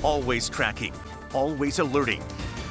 Always tracking, always alerting.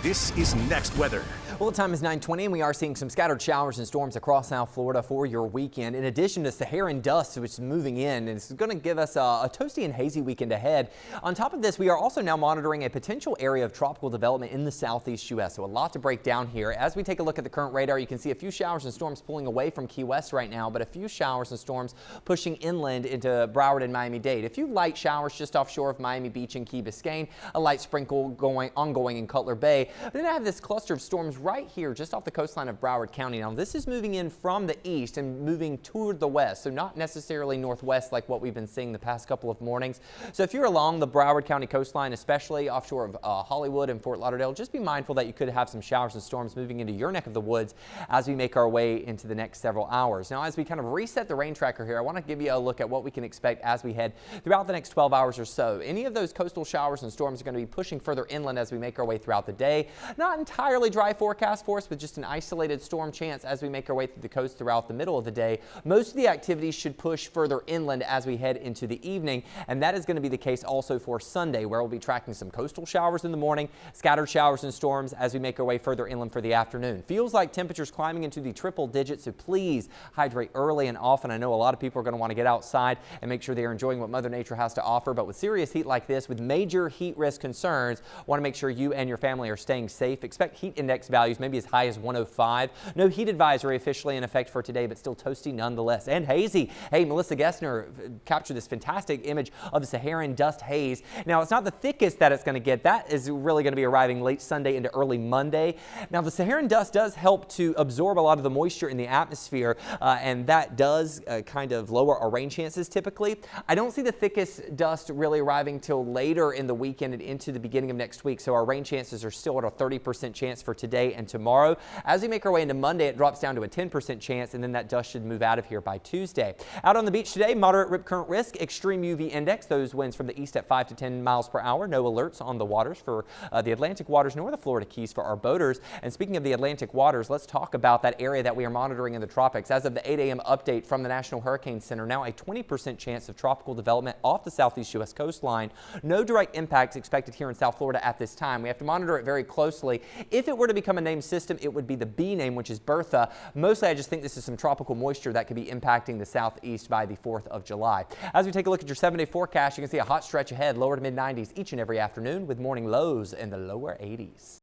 This is Next Weather. Well, the time is 9:20 and we are seeing some scattered showers and storms across South Florida for your weekend. In addition to Saharan dust, which is moving in, and it's going to give us a toasty and hazy weekend ahead. On top of this, we are also now monitoring a potential area of tropical development in the southeast U.S. So a lot to break down here. As we take a look at the current radar, you can see a few showers and storms pulling away from Key West right now, but a few showers and storms pushing inland into Broward and Miami-Dade. A few light showers just offshore of Miami Beach and Key Biscayne, a light sprinkle ongoing in Cutler Bay. But then I have this cluster of storms right here just off the coastline of Broward County. Now this is moving in from the east and moving toward the west, so not necessarily northwest like what we've been seeing the past couple of mornings. So if you're along the Broward County coastline, especially offshore of Hollywood and Fort Lauderdale, just be mindful that you could have some showers and storms moving into your neck of the woods as we make our way into the next several hours. Now as we kind of reset the rain tracker here, I want to give you a look at what we can expect as we head throughout the next 12 hours or so. Any of those coastal showers and storms are going to be pushing further inland as we make our way throughout the day. Not entirely dry forecast for us, with just an isolated storm chance as we make our way through the coast throughout the middle of the day. Most of the activities should push further inland as we head into the evening, and that is going to be the case also for Sunday, where we'll be tracking some coastal showers in the morning, scattered showers and storms as we make our way further inland for the afternoon. Feels like temperatures climbing into the triple digits, so please hydrate early and often. I know a lot of people are going to want to get outside and make sure they are enjoying what Mother Nature has to offer, but with serious heat like this, with major heat risk concerns, want to make sure you and your family are staying safe. Expect heat index values maybe as high as 105. No heat advisory officially in effect for today, but still toasty nonetheless, and hazy. Hey, Melissa Gessner captured this fantastic image of the Saharan dust haze. Now, it's not the thickest that it's going to get. That is really going to be arriving late Sunday into early Monday. Now, the Saharan dust does help to absorb a lot of the moisture in the atmosphere, and that does kind of lower our rain chances typically. I don't see the thickest dust really arriving till later in the weekend and into the beginning of next week, so our rain chances are still at a 30% chance for today and tomorrow. As we make our way into Monday, it drops down to a 10% chance, and then that dust should move out of here by Tuesday. Out on the beach today, moderate rip current risk, extreme UV index, those winds from the east at 5 to 10 miles per hour. No alerts on the waters for the Atlantic waters nor the Florida Keys for our boaters. And speaking of the Atlantic waters, let's talk about that area that we are monitoring in the tropics. As of the 8 a.m. update from the National Hurricane Center, now a 20% chance of tropical development off the southeast U.S. coastline. No direct impacts expected here in South Florida at this time. We have to monitor it very closely. If it were to become a named system, it would be the B name, which is Bertha. Mostly, I just think this is some tropical moisture that could be impacting the southeast by the 4th of July. As we take a look at your 7-day forecast, you can see a hot stretch ahead, lower to mid 90s each and every afternoon with morning lows in the lower 80s.